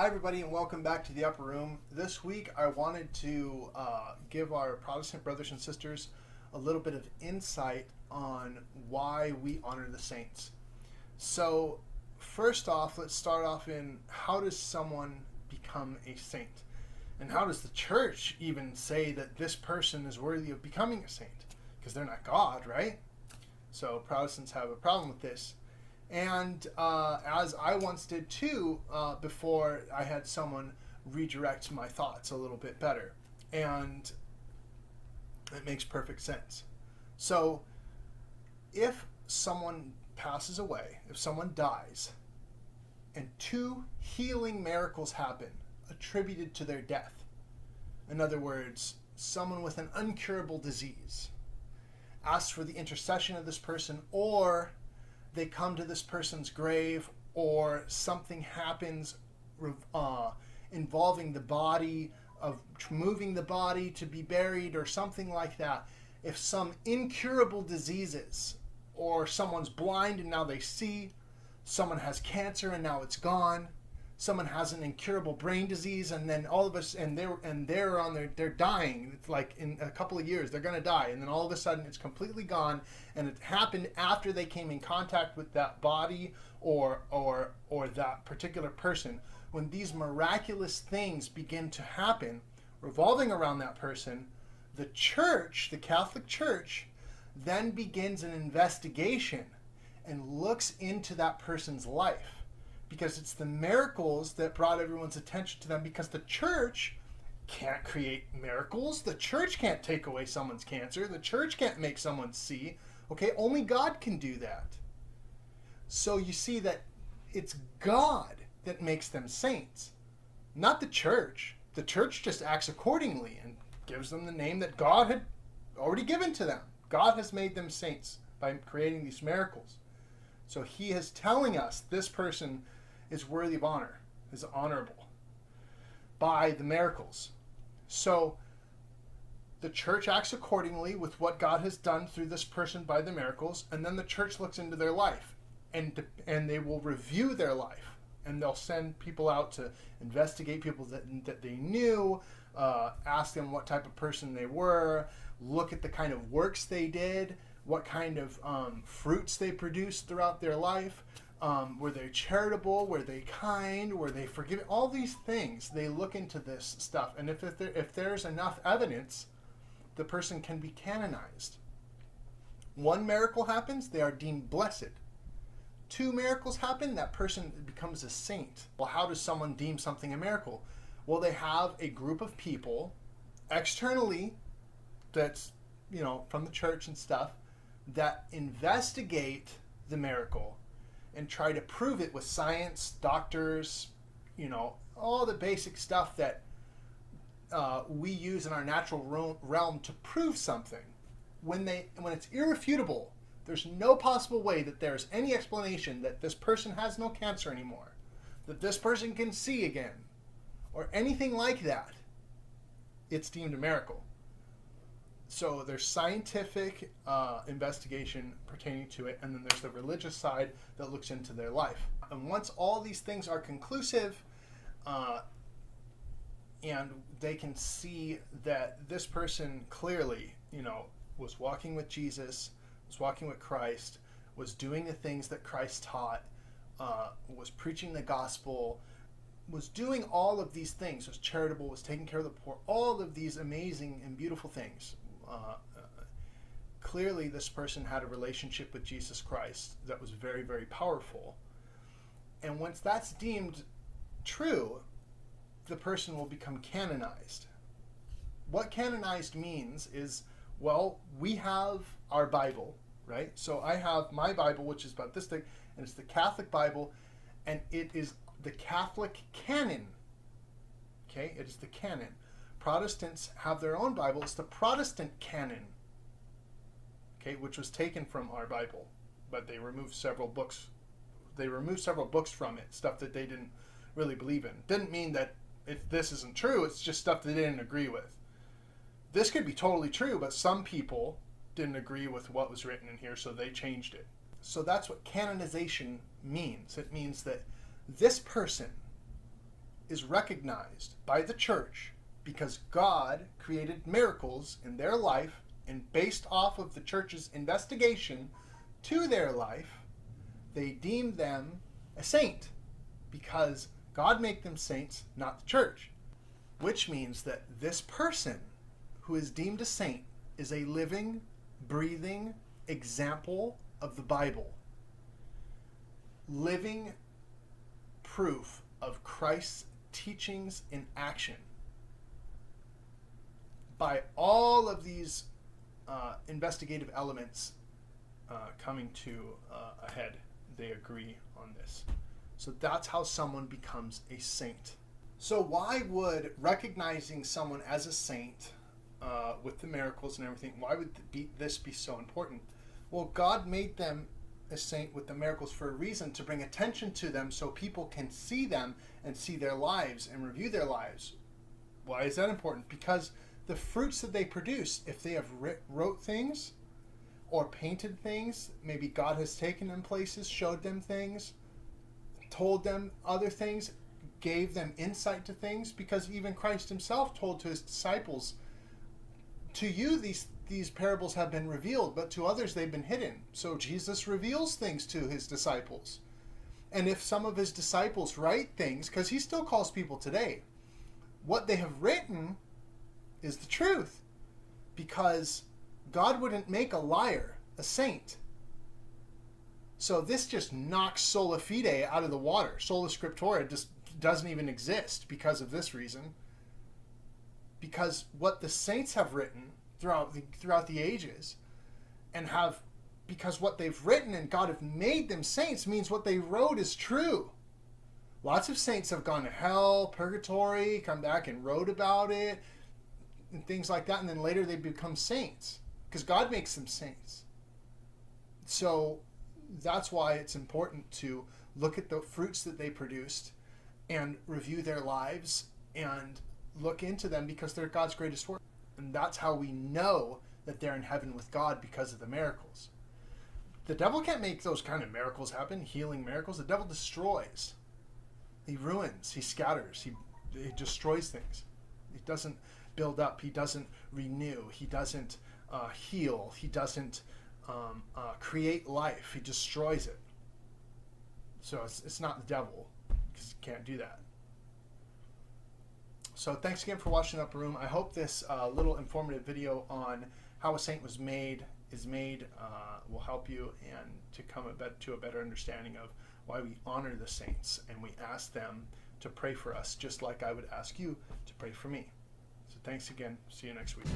Hi, everybody, and welcome back to the Upper Room. This week, I wanted to give our Protestant brothers and sisters a little bit of insight on why we honor the saints. So, first off, let's start off in how does someone become a saint? And how does the church even say that this person is worthy of becoming a saint? Because they're not God, right? So, Protestants have a problem with this. And as I once did too, before I had someone redirect my thoughts a little bit better. And it makes perfect sense. So if someone passes away, if someone dies, and two healing miracles happen attributed to their death, in other words, someone with an incurable disease asks for the intercession of this person, or they come to this person's grave, or something happens involving the body, of moving the body to be buried or something like that. If some incurable diseases, or someone's blind and now they see, someone has cancer and now it's gone, someone has an incurable brain disease and then all of us they're dying. It's like in a couple of years they're going to die, and then all of a sudden it's completely gone, and it happened after they came in contact with that body or that particular person. When these miraculous things begin to happen revolving around that person, the church, the Catholic Church, then begins an investigation and looks into that person's life. Because it's the miracles that brought everyone's attention to them, because the church can't create miracles. The church can't take away someone's cancer. The church can't make someone see. Okay, only God can do that. So you see that it's God that makes them saints, not the church. The church just acts accordingly and gives them the name that God had already given to them. God has made them saints by creating these miracles. So he is telling us this person is worthy of honor, is honorable by the miracles. So the church acts accordingly with what God has done through this person by the miracles, and then the church looks into their life, and they will review their life, and they'll send people out to investigate people that they knew, ask them what type of person they were, look at the kind of works they did, what kind of fruits they produced throughout their life. Were they charitable? Were they kind? Were they forgiving? All these things, they look into this stuff. And if there's enough evidence, the person can be canonized. One miracle happens, they are deemed blessed. Two miracles happen, that person becomes a saint. Well, how does someone deem something a miracle? Well, they have a group of people externally that's, from the church and stuff, that investigate the miracle and try to prove it with science, doctors, all the basic stuff that we use in our natural realm to prove something. When it's irrefutable, there's no possible way that there's any explanation that this person has no cancer anymore, that this person can see again, or anything like that, it's deemed a miracle. So there's scientific investigation pertaining to it, and then there's the religious side that looks into their life. And once all these things are conclusive, and they can see that this person clearly, was walking with Jesus, was walking with Christ, was doing the things that Christ taught, was preaching the gospel, was doing all of these things, was charitable, was taking care of the poor, all of these amazing and beautiful things. Clearly this person had a relationship with Jesus Christ that was very, very powerful. And once that's deemed true, the person will become canonized. What canonized means is, well, we have our Bible, right? So I have my Bible, which is about this thick, and it's the Catholic Bible, and it is the Catholic canon. Okay, it is the canon. Protestants have their own Bible. It's the Protestant canon, okay, which was taken from our Bible, but they removed several books. They removed several books from it, stuff that they didn't really believe in. Didn't mean that if this isn't true, it's just stuff they didn't agree with. This could be totally true, but some people didn't agree with what was written in here, so they changed it. So that's what canonization means. It means that this person is recognized by the church because God created miracles in their life, and based off of the church's investigation to their life, they deemed them a saint because God made them saints, not the church. Which means that this person who is deemed a saint is a living, breathing example of the Bible. Living proof of Christ's teachings in action. By all of these investigative elements coming to a head, they agree on this. So that's how someone becomes a saint. So why would recognizing someone as a saint with the miracles and everything, why would this be so important? Well, God made them a saint with the miracles for a reason, to bring attention to them so people can see them and see their lives and review their lives. Why is that important? Because the fruits that they produce, if they have wrote things or painted things, maybe God has taken them places, showed them things, told them other things, gave them insight to things, because even Christ himself told to his disciples, to you these parables have been revealed, but to others they've been hidden. So Jesus reveals things to his disciples. And if some of his disciples write things, because he still calls people today, what they have written is the truth. Because God wouldn't make a liar a saint. So this just knocks sola fide out of the water. Sola scriptura just doesn't even exist because of this reason. Because what the saints have written throughout the ages, and because what they've written and God have made them saints, means what they wrote is true. Lots of saints have gone to hell, purgatory, come back and wrote about it, and things like that, and then later they become saints because God makes them saints. So that's why it's important to look at the fruits that they produced and review their lives and look into them, because they're God's greatest work. And that's how we know that they're in heaven with God, because of the miracles. The devil can't make those kind of miracles happen, healing miracles. The devil destroys. He ruins. He scatters. He destroys things. He doesn't build up. He doesn't renew. He doesn't heal. He doesn't create life. He destroys it. So it's not the devil, because he can't do that. So thanks again for watching Upper Room. I hope this little informative video on how a saint is made will help you, and to come to a better understanding of why we honor the saints and we ask them to pray for us, just like I would ask you to pray for me. So thanks again. See you next week.